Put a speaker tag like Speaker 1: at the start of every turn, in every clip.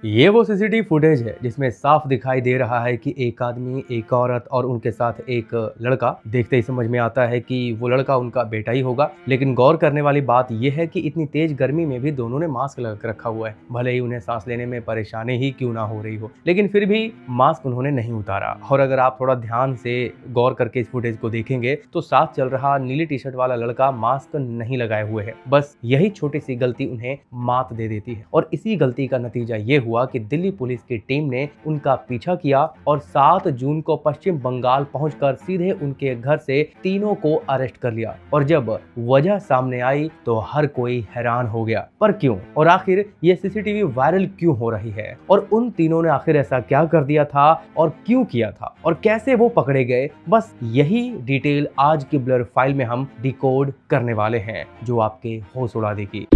Speaker 1: ये वो CCTV footage है जिसमें साफ दिखाई दे रहा है कि एक आदमी, एक औरत और उनके साथ एक लड़का। देखते ही समझ में आता है कि वो लड़का उनका बेटा ही होगा। लेकिन गौर करने वाली बात यह है कि इतनी तेज गर्मी में भी दोनों ने मास्क लगा कर रखा हुआ है। भले ही उन्हें सांस लेने में परेशानी ही क्यों ना हो रही हो, लेकिन फिर भी मास्क उन्होंने नहीं उतारा। और अगर आप थोड़ा ध्यान से गौर करके इस फुटेज को देखेंगे तो साथ चल रहा नीली टी शर्ट वाला लड़का मास्क नहीं लगाए हुए है। बस यही छोटी सी गलती उन्हें मात दे देती है और इसी गलती का नतीजा ये हुआ कि दिल्ली पुलिस की टीम ने उनका पीछा किया और 7 जून को पश्चिम बंगाल पहुंचकर सीधे उनके घर से तीनों को अरेस्ट कर लिया। और जब वजह सामने आई तो हर कोई हैरान हो गया। पर क्यों, और आखिर ये सीसीटीवी वायरल क्यों हो रही है, और उन तीनों ने आखिर ऐसा क्या कर दिया था और क्यों किया था और कैसे वो पकड़े गए, बस यही डिटेल आज की ब्लर फाइल में हम डिकोड करने वाले हैं, जो आपके होश उड़ा देगी।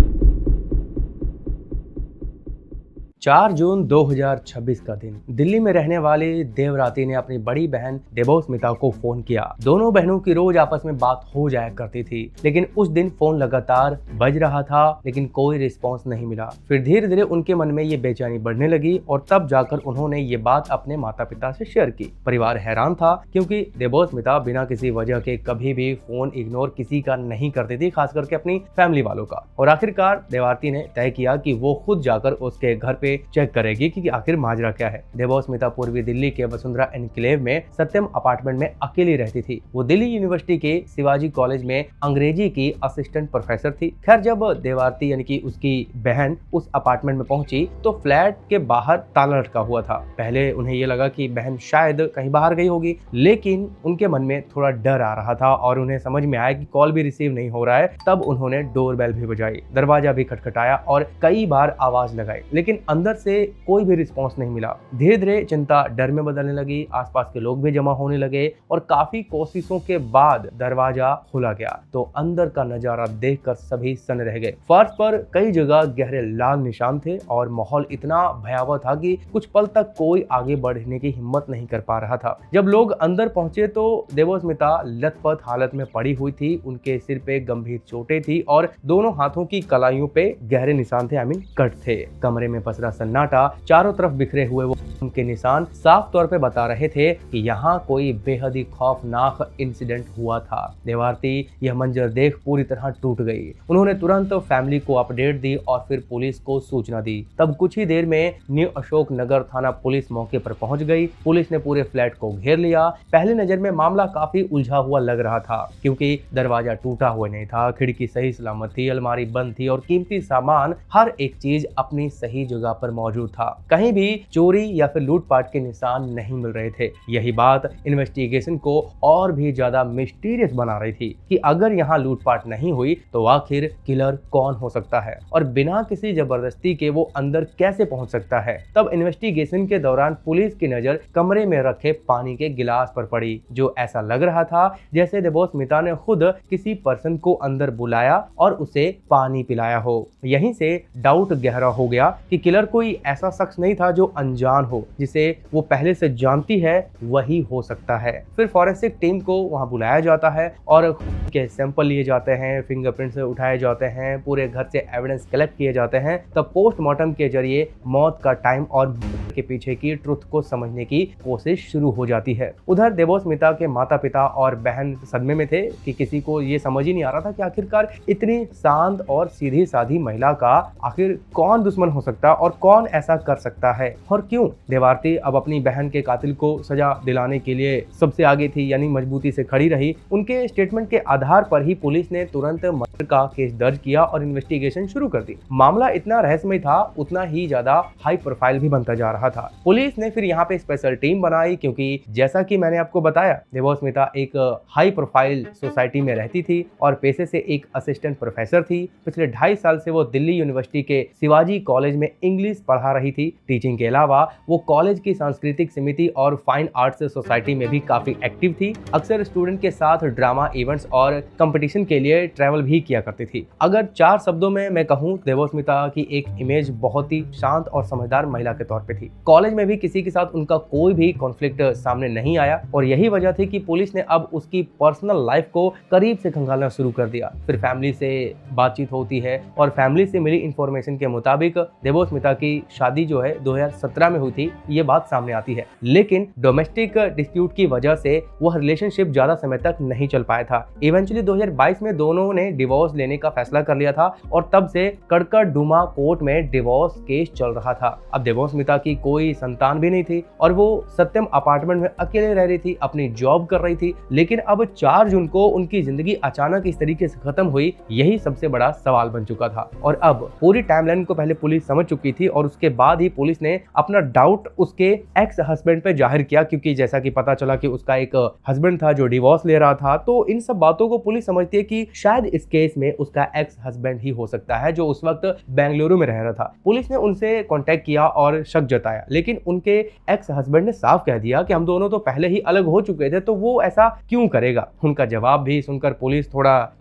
Speaker 1: 4 जून 2026 का दिन। दिल्ली में रहने वाली देवराती ने अपनी बड़ी बहन देवस्मिता को फोन किया। दोनों बहनों की रोज आपस में बात हो जाया करती थी, लेकिन उस दिन फोन लगातार बज रहा था लेकिन कोई रिस्पांस नहीं मिला। फिर धीरे धीरे उनके मन में ये बेचैनी बढ़ने लगी और तब जाकर उन्होंने ये बात अपने माता पिता से शेयर की। परिवार हैरान था क्योंकि देवस्मिता बिना किसी वजह के कभी भी फोन इग्नोर किसी का नहीं करती थी, खास करके अपनी फैमिली वालों का। और आखिरकार देवराती ने तय किया कि वो खुद जाकर उसके घर पे चेक करेगी कि आखिर माजरा क्या है। देवस्मिता पूर्वी दिल्ली के वसुंधरा एनक्लेव में सत्यम अपार्टमेंट में अकेली रहती थी। वो दिल्ली यूनिवर्सिटी के शिवाजी कॉलेज में अंग्रेजी की असिस्टेंट प्रोफेसर थी। खैर, जब देवारती यानी कि उसकी बहन उस अपार्टमेंट में पहुंची तो फ्लैट के बाहर ताला लटका हुआ था। पहले उन्हें ये लगा कि बहन शायद कहीं बाहर गई होगी, लेकिन उनके मन में थोड़ा डर आ रहा था और उन्हें समझ में आया कि कॉल भी रिसीव नहीं हो रहा है। तब उन्होंने डोरबेल भी बजाई, दरवाजा भी खटखटाया और कई बार आवाज लगाई, लेकिन अंदर से कोई भी रिस्पांस नहीं मिला। धीरे धीरे चिंता डर में बदलने लगी। आसपास के लोग भी जमा होने लगे और काफी कोशिशों के बाद दरवाजा खुला गया तो अंदर का नजारा देखकर सभी सन रह गए। फर्श पर कई जगह गहरे लाल निशान थे और माहौल इतना भयावह था कि कुछ पल तक कोई आगे बढ़ने की हिम्मत नहीं कर पा रहा था। जब लोग अंदर पहुंचे तो देवस्मिता लथपथ हालत में पड़ी हुई थी। उनके सिर पे गंभीर चोटें थी और दोनों हाथों की कलाइयों पे गहरे निशान थे, कट थे। कमरे में पसरा सन्नाटा, चारों तरफ बिखरे हुए वो उनके निशान साफ तौर पे बता रहे थे कि यहाँ कोई बेहद ही खौफनाक इंसिडेंट हुआ था। देवारती यह मंजर देख पूरी तरह टूट गई। उन्होंने तुरंत फैमिली को अपडेट दी और फिर पुलिस को सूचना दी। तब कुछ ही देर में न्यू अशोक नगर थाना पुलिस मौके पर पहुंच गई। पुलिस ने पूरे फ्लैट को घेर लिया। पहली नजर में मामला काफी उलझा हुआ लग रहा था क्योंकि दरवाजा टूटा हुआ नहीं था, खिड़की सही सलामत थी, अलमारी बंद थी और कीमती सामान हर एक चीज अपनी सही जगह पर मौजूद था। कहीं भी चोरी या फिर लूटपाट के निशान नहीं मिल रहे थे। यही बात इन्वेस्टिगेशन को और भी ज्यादा मिस्टीरियस बना रही थी कि अगर यहाँ लूटपाट नहीं हुई तो आखिर किलर कौन हो सकता है और बिना किसी जबरदस्ती के वो अंदर कैसे पहुंच सकता है। तब इन्वेस्टिगेशन के दौरान पुलिस की नजर कमरे में रखे पानी के गिलास पर पड़ी, जो ऐसा लग रहा था जैसे देवस्मिता ने खुद किसी पर्सन को अंदर बुलाया और उसे पानी पिलाया हो। यहीं से डाउट गहरा हो गया कि किलर कोई ऐसा शख्स नहीं था जो अनजान हो, जिसे वो पहले से जानती है वही हो सकता है। फिर फॉरेंसिक टीम को वहां बुलाया जाता है और के सैंपल लिए जाते हैं, फिंगरप्रिंट्स उठाए जाते हैं, पूरे घर से एविडेंस कलेक्ट किए जाते हैं। तब पोस्टमार्टम के जरिए मौत का टाइम और के पीछे की ट्रुथ को समझने की कोशिश शुरू हो जाती है। उधर देवस्मिता के माता पिता और बहन सदमे में थे कि किसी को ये समझ ही नहीं आ रहा था कि आखिरकार इतनी शांत और सीधी साधी महिला का आखिर कौन दुश्मन हो सकता और कौन ऐसा कर सकता है और क्यों। देवारती अब अपनी बहन के कातिल को सजा दिलाने के लिए सबसे आगे थी, यानी मजबूती से खड़ी रही। उनके स्टेटमेंट के आधार पर ही पुलिस ने तुरंत मर्डर का केस दर्ज किया और इन्वेस्टिगेशन शुरू कर दी। मामला इतना रहस्यमय था, उतना ही ज्यादा हाई प्रोफाइल भी बनता जा रहा था। पुलिस ने फिर यहाँ पे स्पेशल टीम बनाई क्योंकि जैसा कि मैंने आपको बताया, देवस्मिता एक हाई प्रोफाइल सोसाइटी में रहती थी और पेशे से एक असिस्टेंट प्रोफेसर थी। पिछले 2.5 साल से वो दिल्ली यूनिवर्सिटी के शिवाजी कॉलेज में इंग्लिश पढ़ा रही थी। टीचिंग के अलावा वो कॉलेज की सांस्कृतिक समिति और फाइन आर्ट्स सोसाइटी में भी काफी एक्टिव थी। अक्सर स्टूडेंट के साथ ड्रामा इवेंट्स और कंपटीशन के लिए ट्रैवल भी किया करती थी। अगर 4 शब्दों में मैं कहूँ, देवस्मिता की एक इमेज बहुत ही शांत और समझदार महिला के तौर पे थी। कॉलेज में भी किसी के साथ उनका कोई भी कॉन्फ्लिक्ट सामने नहीं आया और यही वजह थी कि पुलिस ने अब उसकी पर्सनल लाइफ को करीब से खंगालना शुरू कर दिया। फिर फैमिली से बातचीत होती है और फैमिली से मिली इंफॉर्मेशन के मुताबिक देवोस्मिता की शादी जो है 2017 में हुई थी, ये बात सामने आती है। लेकिन डोमेस्टिक डिस्प्यूट की वजह से वह रिलेशनशिप ज्यादा समय तक नहीं चल पाया था। इवेंचुअली 2022 में दोनों ने डिवोर्स लेने का फैसला कर लिया था और तब से कड़कड़डुमा कोर्ट में डिवोर्स केस चल रहा था। अब देवोस्मिता की कोई संतान भी नहीं थी और वो सत्यम अपार्टमेंट में अकेले रह रही थी, अपनी जॉब कर रही थी। लेकिन अब 4 जून को उनकी जिंदगी अचानक इस तरीके से खत्म हुई, यही सबसे बड़ा सवाल बन चुका था। और अब पूरी टाइमलाइन को पहले पुलिस समझ चुकी थी और उसके बाद ही पुलिस ने अपना डाउट उसके एक्स हस्बैंड पे जाहिर किया, क्योंकि जैसा कि पता चला कि उसका एक हस्बैंड था जो डिवोर्स ले रहा था। तो इन सब बातों को पुलिस समझती है कि शायद इस केस में उसका एक्स हस्बैंड ही हो सकता है जो उस वक्त बेंगलुरु में रह रहा था। पुलिस ने उनसे कांटेक्ट किया और शक जताया, लेकिन उनके एक्स हस्बैंड ने साफ कह दिया कि हम दोनों तो पहले ही अलग हो चुके थे, तो वो ऐसा क्यों करेगा। उनका जवाब भी सुनकर पुलिस थोड़ा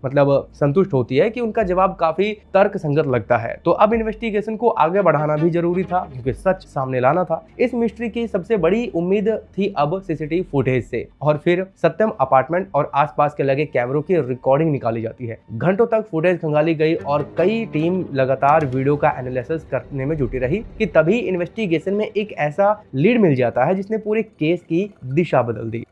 Speaker 1: संतुष्ट होती है कि उनका जवाब काफी तर्क संगत लगता है। तो अब इन्वेस्टिगेशन को आगे बढ़ाना भी जरूरी था क्योंकि सच सामने लाना था। इस मिस्ट्री की सबसे बड़ी उम्मीद थी अब सीसीटीवी फुटेज से, और फिर सत्यम अपार्टमेंट और आसपास के लगे कैमरों की रिकॉर्डिंग निकाली जाती है। घंटों तक फुटेज खंगाली गई और कई टीम लगातार वीडियो का एनालिसिस करने में जुटी रही कि तभी इन्वेस्टिगेशन में एक ऐसा लीड मिल जाता है जिसने पूरे केस की दिशा बदल दी।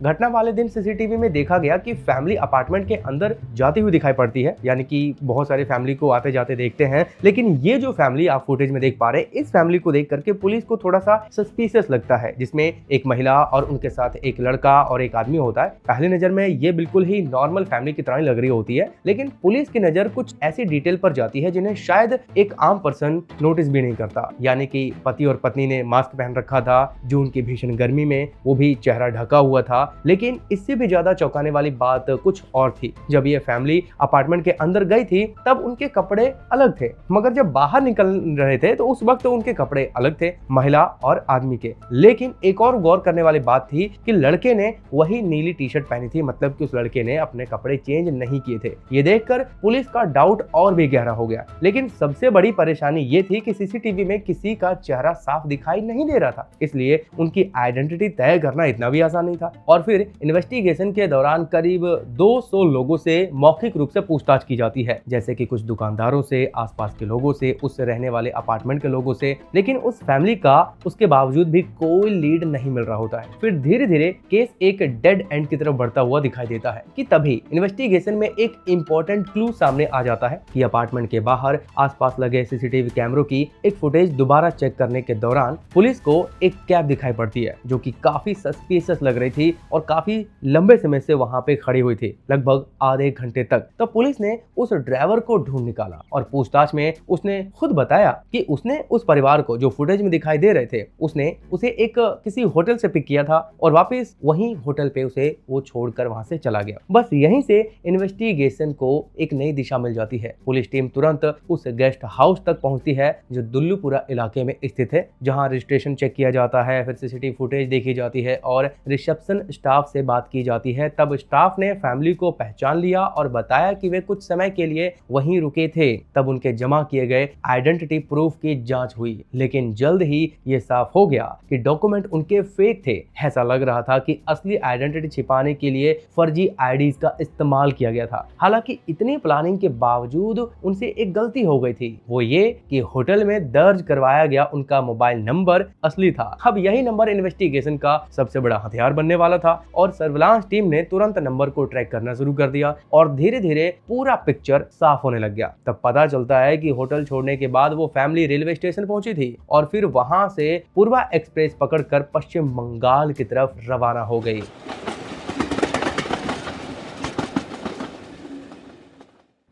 Speaker 1: घटना वाले दिन सीसीटीवी में देखा गया कि फैमिली अपार्टमेंट के अंदर जाती हुई दिखाई पड़ती है, यानी कि बहुत सारे फैमिली को आते जाते देखते हैं। लेकिन ये जो फैमिली आप फुटेज में देख पा रहे हैं, इस फैमिली को देख करके पुलिस को थोड़ा सा सस्पिशियस लगता है, जिसमें एक महिला और उनके साथ एक लड़का और एक आदमी होता है। पहली नजर में ये बिल्कुल ही नॉर्मल फैमिली की तरह लग रही होती है, लेकिन पुलिस की नजर कुछ ऐसी डिटेल पर जाती है जिन्हें शायद एक आम पर्सन नोटिस भी नहीं करता। यानी कि पति और पत्नी ने मास्क पहन रखा था, जून की भीषण गर्मी में वो भी चेहरा ढका हुआ था। लेकिन इससे भी ज्यादा चौंकाने वाली बात कुछ और थी। जब ये फैमिली अपार्टमेंट के अंदर गई थी तब उनके कपड़े अलग थे, मगर जब बाहर निकल रहे थे तो उस वक्त उनके कपड़े अलग थे, महिला और आदमी के। लेकिन एक और गौर करने वाली बात थी कि लड़के ने वही नीली टी शर्ट पहनी थी, मतलब कि उस लड़के ने अपने कपड़े चेंज नहीं किए थे। ये देखकर पुलिस का डाउट और भी गहरा हो गया। लेकिन सबसे बड़ी परेशानी ये थी कि सीसीटीवी में किसी का चेहरा साफ दिखाई नहीं दे रहा था, इसलिए उनकी आइडेंटिटी तय करना इतना भी आसान नहीं था। और फिर इन्वेस्टिगेशन के दौरान करीब 200 लोगों से मौखिक रूप से पूछताछ की जाती है, जैसे कि कुछ दुकानदारों से, आसपास के लोगों से, उससे रहने वाले अपार्टमेंट के लोगों से। लेकिन उस फैमिली का उसके बावजूद भी कोई लीड नहीं मिल रहा होता है। फिर धीरे धीरे केस एक डेड एंड की तरफ बढ़ता हुआ दिखाई देता है कि तभी इन्वेस्टिगेशन में एक इंपॉर्टेंट क्लू सामने आ जाता है कि अपार्टमेंट के बाहर आसपास लगे सीसीटीवी कैमरों की एक फुटेज दोबारा चेक करने के दौरान पुलिस को एक कैब दिखाई पड़ती है जो कि काफी सस्पिशियस लग रही थी और काफी लंबे समय से वहां पे खड़ी हुई थी, लगभग आधे घंटे तक। तो पुलिस ने उस ड्राइवर को ढूंढ निकाला और पूछताछ में उसने खुद बताया कि उसने उस परिवार को जो फुटेज में दिखाई दे रहे थे, उसने उसे एक किसी होटल से पिक किया था और वापस वहीं होटल पे उसे वो छोड़कर वहां से चला गया। बस यहीं से इन्वेस्टिगेशन को एक नई दिशा मिल जाती है। पुलिस टीम तुरंत उस गेस्ट हाउस तक पहुंचती है जो दुल्लूपुरा इलाके में स्थित है, जहां रजिस्ट्रेशन चेक किया जाता है, फिर सीसीटीवी फुटेज देखी जाती है और रिसेप्शन स्टाफ से बात की जाती है। तब स्टाफ ने फैमिली को पहचान लिया और बताया कि वे कुछ समय के लिए वहीं रुके थे। तब उनके जमा किए गए आइडेंटिटी प्रूफ की जांच हुई, लेकिन जल्द ही ये साफ हो गया कि डॉक्यूमेंट उनके फेक थे। ऐसा लग रहा था कि असली आइडेंटिटी छिपाने के लिए फर्जी आईडीज का इस्तेमाल किया गया था। हालांकि इतनी प्लानिंग के बावजूद उनसे एक गलती हो गई थी, वो ये कि होटल में दर्ज करवाया गया उनका मोबाइल नंबर असली था। अब यही नंबर इन्वेस्टिगेशन का सबसे बड़ा हथियार बनने वाला था और सर्विलांस टीम ने तुरंत नंबर को ट्रैक करना शुरू कर दिया और धीरे धीरे पूरा पिक्चर साफ होने लग गया। तब पता चलता है कि होटल छोड़ने के बाद वो फैमिली रेलवे स्टेशन पहुंची थी और फिर वहां से पूर्वा एक्सप्रेस पकड़कर पश्चिम बंगाल की तरफ रवाना हो गई।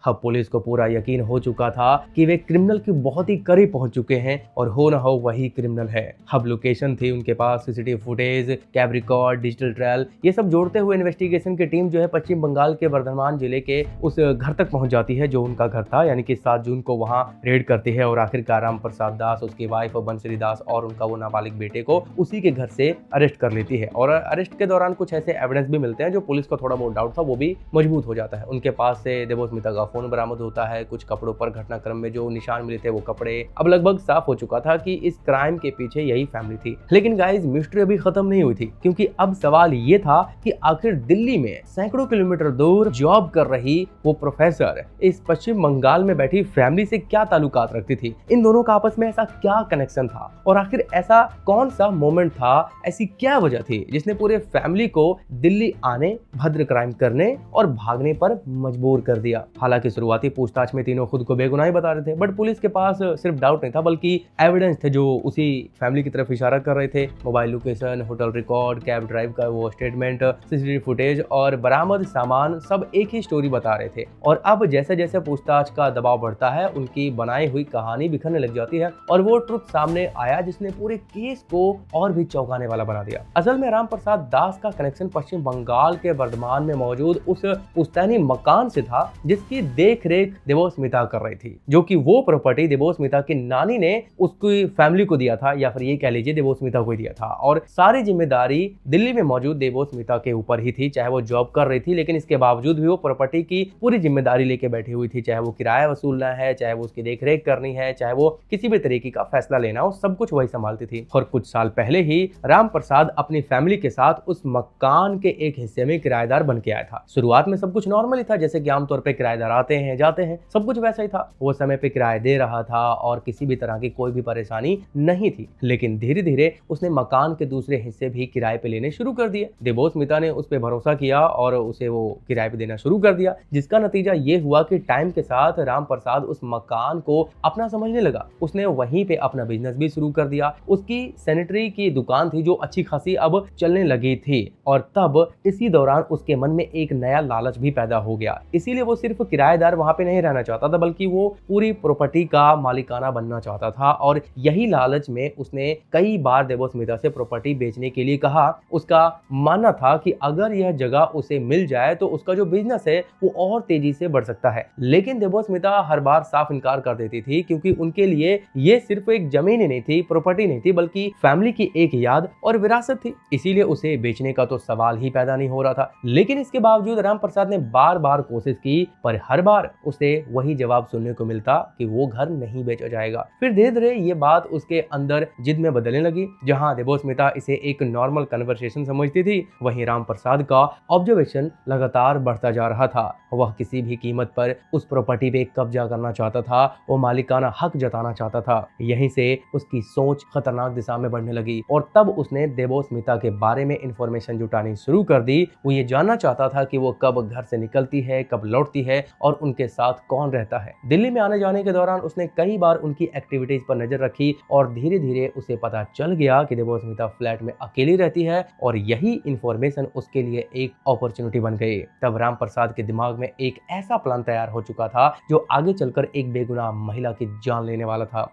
Speaker 1: अब पुलिस को पूरा यकीन हो चुका था कि वे क्रिमिनल के बहुत ही करीब पहुंच चुके हैं और हो ना हो वही क्रिमिनल है। अब लोकेशन थी उनके पास, CCTV footage, cab record, digital trial, ये सब जोड़ते हुए इन्वेस्टिगेशन की टीम जो है पश्चिम बंगाल के वर्धमान जिले के उस घर तक पहुंच जाती है जो उनका घर था, यानी कि 7 जून को वहां रेड करती है और आखिरकार राम प्रसाद दास, उसकी वाइफ बंसरी दास और उनका वो नाबालिग बेटे को उसी के घर से अरेस्ट कर लेती है। और अरेस्ट के दौरान कुछ ऐसे एविडेंस भी मिलते हैं जो पुलिस को थोड़ा बहुत डाउट था वो भी मजबूत हो जाता है। उनके पास से देवोस्मिता का फोन बरामद होता है, कुछ कपड़ों पर घटनाक्रम में जो निशान मिले थे वो कपड़े। अब लगभग साफ हो चुका था कि इस क्राइम के पीछे यही फैमिली थी। लेकिन गाइस, मिस्ट्री अभी खत्म नहीं हुई थी, क्योंकि अब सवाल ये था कि आखिर दिल्ली में सैकड़ों किलोमीटर दूर जॉब कर रही वो प्रोफेसर इस पश्चिम बंगाल में बैठी फैमिली से क्या ताल्लुकात रखती थी। इन दोनों का आपस में ऐसा क्या कनेक्शन था, और आखिर ऐसा कौन सा मोमेंट था, ऐसी क्या वजह थी जिसने पूरे फैमिली को दिल्ली आने, भद्र क्राइम करने और भागने पर मजबूर कर दिया। हालांकि शुरुआती पूछताछ में तीनों खुद को बेगुनाह बता रहे थे, बट पुलिस के पास सिर्फ डाउट नहीं था बल्कि एविडेंस थे जो उसी फैमिली की तरफ इशारा कर रहे थे। Mobile location, hotel record, cab drive का वो स्टेटमेंट, सीसीटीवी फुटेज और बरामद सामान सब एक ही स्टोरी बता रहे थे। और अब जैसे जैसे पूछताछ का दबाव बढ़ता है, उनकी बनाई हुई कहानी बिखरने लग जाती है और वो ट्रुथ सामने आया जिसने पूरे केस को और भी चौंकाने वाला बना दिया। असल में राम प्रसाद दास का कनेक्शन पश्चिम बंगाल के वर्धमान में मौजूद उस पुश्तैनी मकान से था जिसकी देख रेख देवस्मिता कर रही थी, जो कि वो प्रॉपर्टी देवस्मिता की नानी ने उसकी फैमिली को दिया था, या फिर ये कह लीजिए देवस्मिता को दिया था। और सारी जिम्मेदारी दिल्ली में मौजूद देवस्मिता के ऊपर ही थी, चाहे वो जॉब कर रही थी, लेकिन इसके बावजूद भी वो प्रॉपर्टी की पूरी जिम्मेदारी लेके बैठी हुई थी। चाहे वो किराया वसूलना है, चाहे वो उसकी देखरेख करनी है, चाहे वो किसी भी तरीके का फैसला लेना हो, सब कुछ वही संभालती थी। और कुछ साल पहले ही राम प्रसाद अपनी फैमिली के साथ उस मकान के एक हिस्से में किराएदार बन के आया था। शुरुआत में सब कुछ नॉर्मल ही था, जैसे कि आमतौर पे किराएदार आते हैं जाते हैं, सब कुछ वैसा ही था। वो समय पे किराया दे रहा था और किसी भी तरह की कोई भी परेशानी नहीं थी। लेकिन धीरे धीरे उसने मकान के दूसरे हिस्से भी किराए पे लेने शुरू कर दिए। देवस्मिता ने उस पर भरोसा किया और उसे वो किराए पे देना शुरू कर दिया, जिसका नतीजा ये हुआ कि टाइम के साथ राम प्रसाद उस मकान को अपना समझने लगा। उसने वहीं पे अपना बिजनेस भी शुरू कर दिया। उसकी सैनिटरी की दुकान थी जो अच्छी खासी अब चलने लगी थी, और तब इसी दौरान उसके मन में एक नया लालच भी पैदा हो गया। इसीलिए वो सिर्फ किराएदार वहां पे नहीं रहना चाहता था, बल्कि वो पूरी प्रॉपर्टी का मालिकाना बनना चाहता था। और यही लालच में उसने कई बार देवस्मिता से प्रॉपर्टी बेचने के लिए कहा। उसका मानना था कि अगर यह जगह उसे मिल जाए तो उसका जो बिजनेस है वो और तेजी से बढ़ सकता है। लेकिन देवस्मिता हर बार साफ इनकार कर देती थी, क्योंकि उनके लिए ये सिर्फ एक जमीन ही नहीं थी, प्रॉपर्टी नहीं थी, बल्कि फैमिली की एक याद और विरासत थी। इसीलिए उसे बेचने का तो सवाल ही पैदा नहीं हो रहा था। लेकिन इसके बावजूद राम प्रसाद ने बार बार कोशिश की, पर हर बार उसे वही जवाब सुनने को मिलता कि वो घर नहीं बेचा जाएगा। फिर धीरे धीरे ये बात उसके अंदर जिद में बदलने लगी। जहां देवस्मिता इसे एक नॉर्मल कन्वर्सेशन समझती थी, वहीं राम प्रसाद का ऑब्जर्वेशन लगातार बढ़ता जा रहा था। वह किसी भी कीमत पर उस प्रॉपर्टी पे कब्जा करना चाहता था, वो मालिकाना हक जताना चाहता था। यहीं से उसकी सोच खतरनाक दिशा में बढ़ने लगी और तब उसने देवस्मिता के बारे में इंफॉर्मेशन जुटानी शुरू कर दी। वो ये जानना चाहता था कि वो कब घर से निकलती है, कब लौटती है और उनके साथ कौन रहता है। दिल्ली में आने जाने के दौरान उसने कई बार उनकी एक्टिविटीज पर नजर रखी और धीरे धीरे उसे पता चल गया कि देवस्मिता फ्लैट में अकेली रहती है, और यही इंफॉर्मेशन उसके लिए एक अपॉर्चुनिटी बन गई। तब राम प्रसाद के दिमाग में एक ऐसा प्लान तैयार हो चुका था जो आगे चलकर एक बेगुनाह महिला की जान लेने वाला था।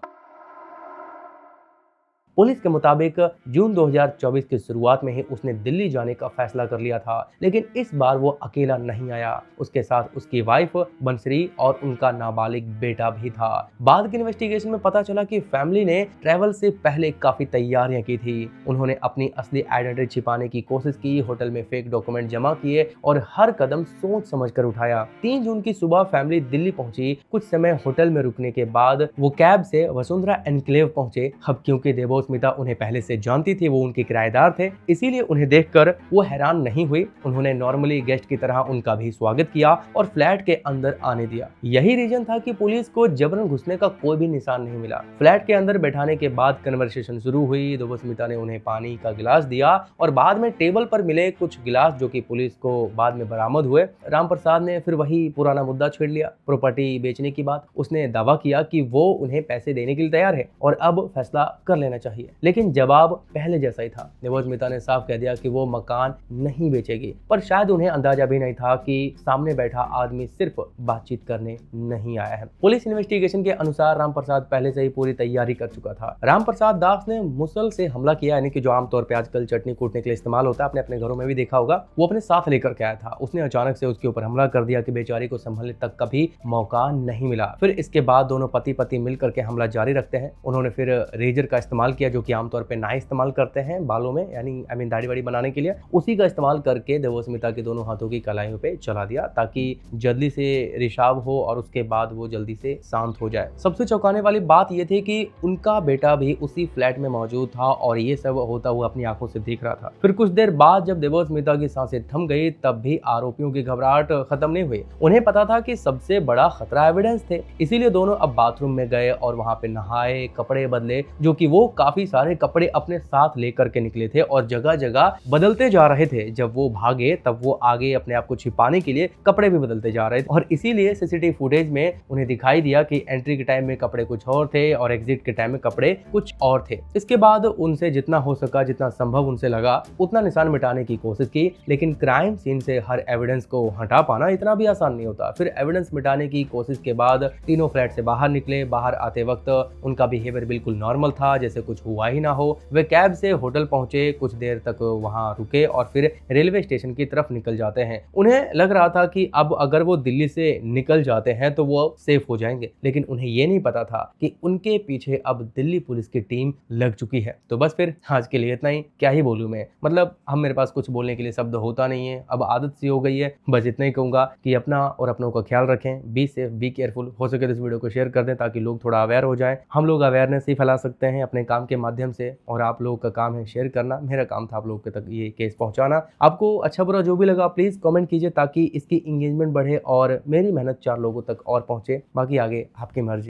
Speaker 1: पुलिस के मुताबिक जून 2024 की शुरुआत में ही उसने दिल्ली जाने का फैसला कर लिया था, लेकिन इस बार वो अकेला नहीं आया। उसके साथ उसकी वाइफ बंसरी और उनका नाबालिग बेटा भी था। बाद की इन्वेस्टिगेशन में पता चला कि फैमिली ने ट्रैवल से पहले काफी तैयारियां की थी। उन्होंने अपनी असली आइडेंटिटी छिपाने की कोशिश की, होटल में फेक डॉक्यूमेंट जमा किए और हर कदम सोच समझ कर उठाया। 3 जून की सुबह फैमिली दिल्ली पहुंची। कुछ समय होटल में रुकने के बाद वो कैब से वसुंधरा एनक्लेव पहुंचे। अब क्योंकि देवस्मिता उन्हें पहले से जानती थी, वो उनके किराएदार थे, इसीलिए उन्हें देखकर वो हैरान नहीं हुई। उन्होंने नॉर्मली गेस्ट की तरह उनका भी स्वागत किया और फ्लैट के अंदर आने दिया। यही रीजन था कि पुलिस को जबरन घुसने का कोई भी निशान नहीं मिला। फ्लैट के अंदर बैठाने के बाद कन्वर्सेशन शुरू हुई। देवस्मिता ने उन्हें पानी का गिलास दिया और बाद में टेबल पर मिले कुछ गिलास जो कि पुलिस को बाद में बरामद हुए। राम प्रसाद ने फिर वही पुराना मुद्दा छेड़ लिया, प्रॉपर्टी बेचने की बात। उसने दावा किया कि वो उन्हें पैसे देने के लिए तैयार है और अब फैसला कर लेना चाहिए। लेकिन जवाब पहले जैसा ही था। देवस्मिता ने साफ कह दिया कि वो मकान नहीं बेचेगी, पर शायद उन्हें अंदाजा भी नहीं था कि सामने बैठा आदमी सिर्फ बातचीत करने नहीं आया है। पुलिस इन्वेस्टिगेशन के अनुसार राम प्रसाद पहले से ही पूरी तैयारी कर चुका था। राम प्रसाद दास ने मुसल से हमला किया, यानी कि जो आमतौर पे आजकल चटनी कूटने के लिए इस्तेमाल होता है, आपने अपने घरों में भी देखा होगा, वो अपने साथ लेकर के आया था। उसने अचानक से उसके ऊपर हमला कर दिया कि बेचारी को संभलने तक का भी मौका नहीं मिला। फिर इसके बाद दोनों पति पत्नी मिलकर के हमला जारी रखते हैं। उन्होंने फिर रेजर का इस्तेमाल किया किया जो कि आमतौर पे नाई इस्तेमाल करते हैं बालों में, यानी दाढ़ी वाड़ी बनाने के लिए, उसी का इस्तेमाल करके देवस्मिता के दोनों हाथों की कलाइयों पे चला दिया ताकि जल्दी से रिसाव हो और उसके बाद वो जल्दी से शांत हो जाए। सबसे चौंकाने वाली बात ये थी कि उनका बेटा भी उसी फ्लैट में मौजूद था और ये सब होता हुआ अपनी आंखों से देख रहा था। फिर कुछ देर बाद जब देवस्मिता की सांसें थम गई तब भी आरोपियों की घबराहट खत्म नहीं हुई। उन्हें पता था कि सबसे बड़ा खतरा एविडेंस थे, इसीलिए दोनों अब बाथरूम में गए और वहां पे नहाए, कपड़े बदले, जो कि वो काफी सारे कपड़े अपने साथ लेकर के निकले थे और जगह जगह बदलते जा रहे थे। जब वो भागे तब वो आगे अपने आप को छिपाने के लिए कपड़े भी बदलते जा रहे थे और इसीलिए सीसीटीवी फुटेज में उन्हें दिखाई दिया कि एंट्री के टाइम में कपड़े कुछ और थे और एग्जिट के टाइम में कपड़े कुछ और थे। इसके बाद उनसे जितना हो सका, जितना संभव उनसे लगा, उतना निशान मिटाने की कोशिश की, लेकिन क्राइम सीन से हर एविडेंस को हटा पाना इतना भी आसान नहीं होता। फिर एविडेंस मिटाने की कोशिश के बाद तीनों फ्लैट से बाहर निकले। बाहर आते वक्त उनका बिहेवियर बिल्कुल नॉर्मल था, जैसे कुछ हुआ ही ना हो। वे कैब से होटल पहुंचे, कुछ देर तक वहां रुके और फिर रेलवे स्टेशन की तरफ निकल जाते हैं। उन्हें लग रहा था कि अब अगर वो दिल्ली से निकल जाते हैं तो वो सेफ हो जाएंगे, लेकिन उन्हें ये नहीं पता था कि उनके पीछे अब दिल्ली पुलिस की टीम लग चुकी है। तो बस फिर आज के लिए इतना ही। क्या ही बोलूं मैं, मतलब मेरे पास कुछ बोलने के लिए शब्द होता नहीं है, अब आदत सी हो गई है। बस इतना ही कहूंगा कि अपना और अपनों का ख्याल रखें, बी सेफ, बी केयरफुल। हो सके तो इस वीडियो को शेयर कर दें ताकि लोग थोड़ा अवेयर हो जाए। हम लोग अवेयरनेस ही फैला सकते हैं अपने काम के माध्यम से, और आप लोगों का काम है शेयर करना। मेरा काम था आप लोगों के तक ये केस पहुंचाना। आपको अच्छा बुरा जो भी लगा प्लीज कमेंट कीजिए ताकि इसकी इंगेजमेंट बढ़े और मेरी मेहनत 4 लोगों तक और पहुंचे। बाकी आगे आपकी मर्जी।